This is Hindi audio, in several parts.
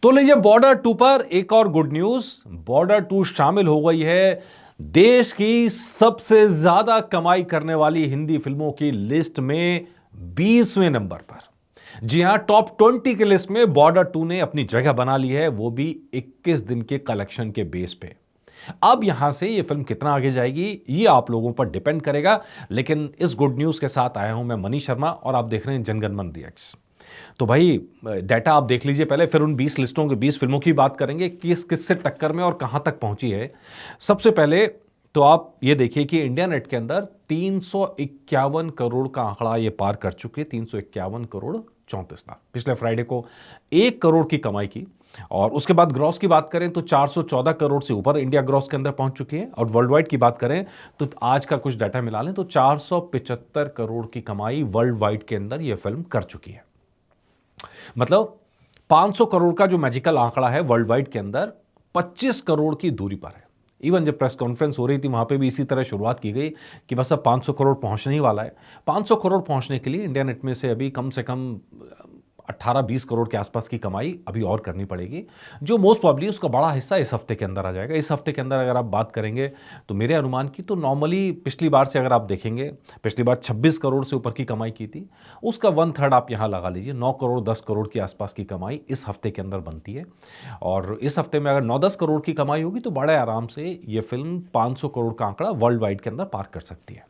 तो लीजिए बॉर्डर टू पर एक और गुड न्यूज। बॉर्डर टू शामिल हो गई है देश की सबसे ज्यादा कमाई करने वाली हिंदी फिल्मों की लिस्ट में 20वें नंबर पर। जी हां, टॉप 20 की लिस्ट में बॉर्डर टू ने अपनी जगह बना ली है, वो भी 21 दिन के कलेक्शन के बेस पे। अब यहां से ये फिल्म कितना आगे जाएगी ये आप लोगों पर डिपेंड करेगा, लेकिन इस गुड न्यूज के साथ आया हूं मैं मनीष शर्मा और आप देख रहे हैं जनगण मन रिएक्ट्स। तो भाई डाटा आप देख लीजिए पहले, फिर उन 20 लिस्टों के 20 फिल्मों की बात करेंगे कि किससे टक्कर में और कहां तक पहुंची है। सबसे पहले तो आप ये देखिए कि इंडिया नेट के अंदर 351 करोड़ का आंकड़ा ये पार कर चुके, 351 करोड़ 34 लाख। पिछले फ्राइडे को 1 करोड़ की कमाई की। और उसके बाद ग्रॉस की बात करें तो 414 करोड़ से ऊपर इंडिया ग्रॉस के अंदर पहुंच चुकी है। और वर्ल्ड वाइड की बात करें तो आज का कुछ डाटा मिला लें तो 475 करोड़ की कमाई वर्ल्ड वाइड के अंदर यह फिल्म कर चुकी है। मतलब 500 करोड़ का जो मैजिकल आंकड़ा है वर्ल्ड वाइड के अंदर 25 करोड़ की दूरी पर है। इवन जब प्रेस कॉन्फ्रेंस हो रही थी वहां पे भी इसी तरह शुरुआत की गई कि बस अब 500 करोड़ पहुंचने ही वाला है। 500 करोड़ पहुंचने के लिए इंडिया नेट में से अभी कम से कम 18-20 करोड़ के आसपास की कमाई अभी और करनी पड़ेगी, जो मोस्ट प्रॉब्ली उसका बड़ा हिस्सा इस हफ्ते के अंदर आ जाएगा। इस हफ्ते के अंदर अगर आप बात करेंगे तो मेरे अनुमान की तो नॉर्मली पिछली बार से अगर आप देखेंगे, पिछली बार 26 करोड़ से ऊपर की कमाई की थी, उसका 1/3 आप यहां लगा लीजिए, 9 करोड़ 10 करोड़ के आसपास की कमाई इस हफ्ते के अंदर बनती है। और इस हफ्ते में अगर 9-10 करोड़ की कमाई होगी तो बड़े आराम से यह फिल्म 500 करोड़ का आंकड़ा वर्ल्ड वाइड के अंदर पार कर सकती है।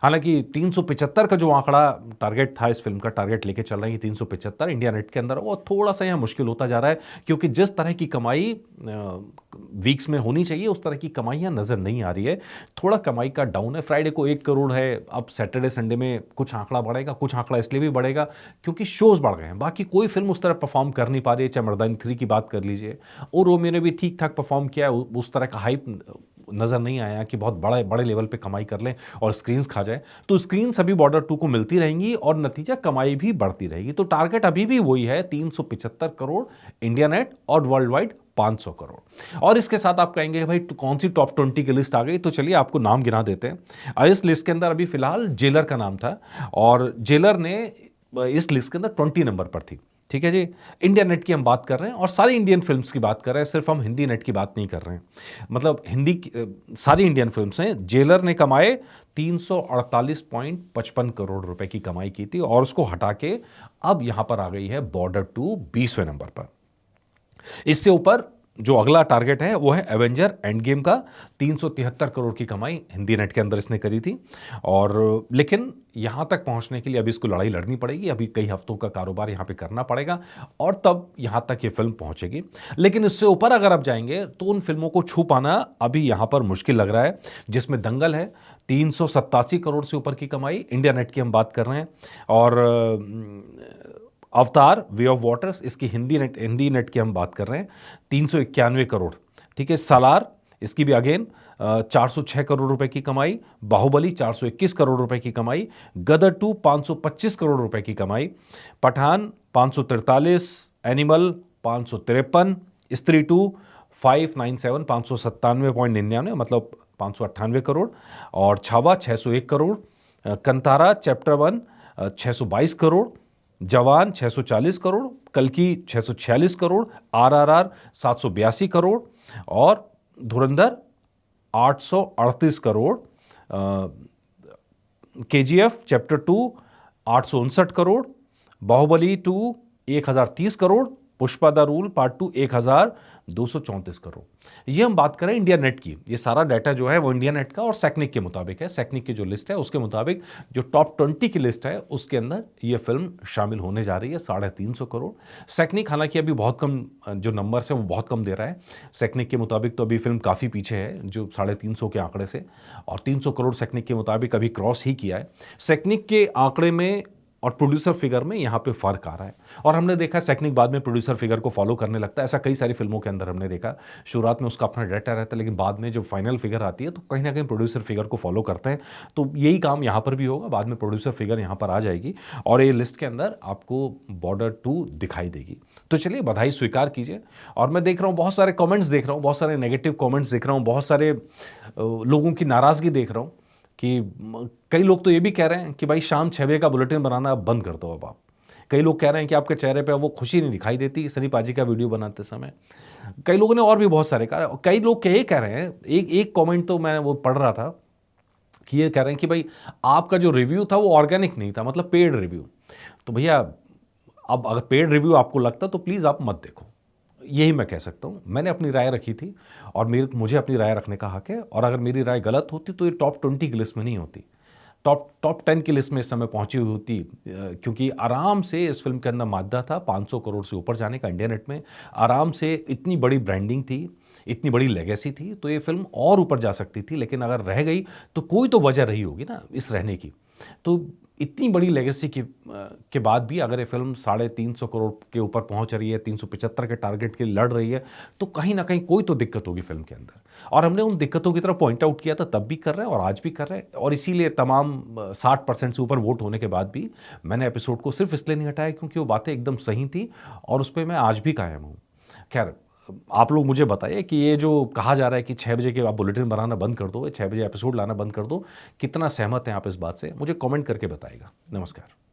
हालांकि 375 का जो आंकड़ा टारगेट था, इस फिल्म का टारगेट लेके चल रही है 375 इंडिया नेट के अंदर, वो थोड़ा सा यहाँ मुश्किल होता जा रहा है क्योंकि जिस तरह की कमाई वीक्स में होनी चाहिए उस तरह की कमाई यहाँ नजर नहीं आ रही है। थोड़ा कमाई का डाउन है। फ्राइडे को 1 करोड़ है, अब सैटरडे संडे में कुछ आंकड़ा बढ़ेगा, कुछ आंकड़ा इसलिए भी बढ़ेगा क्योंकि शोज बढ़ गए हैं। बाकी कोई फिल्म उस तरह परफॉर्म कर नहीं पा रही है, चाहे मर्दानी 3 की बात कर लीजिए, और रोमियो ने भी ठीक ठाक परफॉर्म किया है, उस तरह का हाइप नजर नहीं आया कि बहुत बड़े बड़े लेवल पे कमाई कर लें और स्क्रीन्स खा जाए। तो स्क्रीन अभी बॉर्डर टू को मिलती रहेंगी और नतीजा कमाई भी बढ़ती रहेगी। तो टारगेट अभी भी वही है, 375 करोड़ इंडिया नेट और वर्ल्ड वाइड 500 करोड़। और इसके साथ आप कहेंगे भाई तो कौन सी टॉप 20 की लिस्ट आ गई, तो चलिए आपको नाम गिना देते हैं। इस लिस्ट के अंदर अभी फिलहाल जेलर का नाम था और जेलर ने इस लिस्ट के अंदर 20 नंबर पर थी। ठीक है जी। इंडिया नेट की हम बात कर रहे हैं और सारी इंडियन फिल्म्स की बात कर रहे हैं, सिर्फ हम हिंदी नेट की बात नहीं कर रहे हैं। मतलब सारी इंडियन फिल्म्स हैं। जेलर ने कमाए 348.55 करोड़ रुपए की कमाई की थी और उसको हटा के अब यहां पर आ गई है बॉर्डर टू 20वें नंबर पर। इससे ऊपर जो अगला टारगेट है वो है एवेंजर एंड गेम का, 373 करोड़ की कमाई हिंदी नेट के अंदर इसने करी थी। और लेकिन यहां तक पहुंचने के लिए अभी इसको लड़ाई लड़नी पड़ेगी, अभी कई हफ्तों का कारोबार यहां पे करना पड़ेगा और तब यहां तक ये फिल्म पहुंचेगी। लेकिन इससे ऊपर अगर आप जाएंगे तो उन फिल्मों को छू पाना अभी यहां पर मुश्किल लग रहा है, जिसमें दंगल है 387 करोड़ से ऊपर की कमाई, इंडिया नेट की हम बात कर रहे हैं। और अवतार वे ऑफ वाटर्स, इसकी हिंदी नेट की हम बात कर रहे हैं, 391 करोड़। ठीक है। सालार, इसकी भी अगेन 406 करोड़ रुपए की कमाई। बाहुबली 421 करोड़ रुपए की कमाई। गदर 2 525 करोड़ रुपए की कमाई। पठान 543, एनिमल 553, स्त्री 2 597 597.99 मतलब 598 करोड़। और छावा 601 करोड़। कंतारा चैप्टर 1 622 करोड़। जवान 640 करोड़। कल्कि 646 करोड़। आरआरआर 782 करोड़। और Dhurandhar 838 crore. KGF chapter 2 859 crore. Baahubali 2 1030 crore. Pushpa the rule part 2 1234 crore. ये हम बात करें इंडिया नेट की। ये सारा डाटा जो है वो इंडिया नेट का और सेक्निक के मुताबिक है। सेक्निक की जो लिस्ट है उसके मुताबिक जो टॉप 20 की लिस्ट है उसके अंदर ये फिल्म शामिल होने जा रही है 350 करोड़। सेक्निक हालांकि अभी बहुत कम जो नंबर्स है वो बहुत कम दे रहा है। सेक्निक के मुताबिक तो अभी फिल्म काफ़ी पीछे है जो 350 के आंकड़े से, और 300 करोड़ सेक्निक के मुताबिक अभी क्रॉस ही किया है। सेक्निक के आंकड़े में और प्रोड्यूसर फिगर में यहां पे फर्क आ रहा है। और हमने देखा सेक्निक बाद में प्रोड्यूसर फिगर को फॉलो करने लगता है, ऐसा कई सारी फिल्मों के अंदर हमने देखा। शुरुआत में उसका अपना डाटा रहता है लेकिन बाद में जब फाइनल फिगर आती है तो कहीं ना कहीं प्रोड्यूसर फिगर को फॉलो करते हैं। तो यही काम यहां पर भी होगा, बाद में प्रोड्यूसर फिगर यहां पर आ जाएगी और ये लिस्ट के अंदर आपको बॉर्डर 2 दिखाई देगी। तो चलिए बधाई स्वीकार कीजिए। और मैं देख रहा हूँ बहुत सारे कॉमेंट्स देख रहा हूँ, बहुत सारे नेगेटिव कॉमेंट्स देख रहा हूँ, बहुत सारे लोगों की नाराजगी देख रहा हूँ कि कई लोग तो ये भी कह रहे हैं कि भाई शाम 6 बजे का बुलेटिन बनाना अब बंद कर दो अब आप, कई लोग कह रहे हैं कि आपके चेहरे पे वो खुशी नहीं दिखाई देती सनी पाजी का वीडियो बनाते समय। कई लोगों ने और भी बहुत सारे कहा। कई लोग ये कह रहे हैं, एक एक कमेंट तो मैं वो पढ़ रहा था कि ये कह रहे हैं कि भाई आपका जो रिव्यू था वो ऑर्गेनिक नहीं था, मतलब पेड रिव्यू। तो भैया अब अगर पेड रिव्यू आपको लगता तो प्लीज़ आप मत देखो, यही मैं कह सकता हूँ। मैंने अपनी राय रखी थी और मुझे अपनी राय रखने का हक है, और अगर मेरी राय गलत होती तो ये टॉप 20 की लिस्ट में नहीं होती, टॉप 10 की लिस्ट में इस समय पहुंची हुई होती, क्योंकि आराम से इस फिल्म के अंदर मादा था 500 करोड़ से ऊपर जाने का इंडिया नेट में। आराम से इतनी बड़ी ब्रांडिंग थी, इतनी बड़ी लेगेसी थी, तो ये फिल्म और ऊपर जा सकती थी, लेकिन अगर रह गई तो कोई तो वजह रही होगी ना इस रहने की। तो इतनी बड़ी लेगेसी के बाद भी अगर ये फिल्म 350 करोड़ के ऊपर पहुंच रही है, 375 के टारगेट के लड़ रही है, तो कहीं ना कहीं कोई तो दिक्कत होगी फिल्म के अंदर। और हमने उन दिक्कतों की तरफ पॉइंट आउट किया था, तब भी कर रहे हैं और आज भी कर रहे हैं, और इसीलिए तमाम 60% से ऊपर वोट होने के बाद भी मैंने एपिसोड को सिर्फ इसलिए नहीं हटाया क्योंकि वो बातें एकदम सही थी, और उस पर मैं आज भी कायम हूँ। खैर, आप लोग मुझे बताइए कि ये जो कहा जा रहा है कि 6 बजे के आप बुलेटिन बनाना बंद कर दो, 6 बजे एपिसोड लाना बंद कर दो, कितना सहमत हैं आप इस बात से? मुझे कमेंट करके बताइएगा। नमस्कार।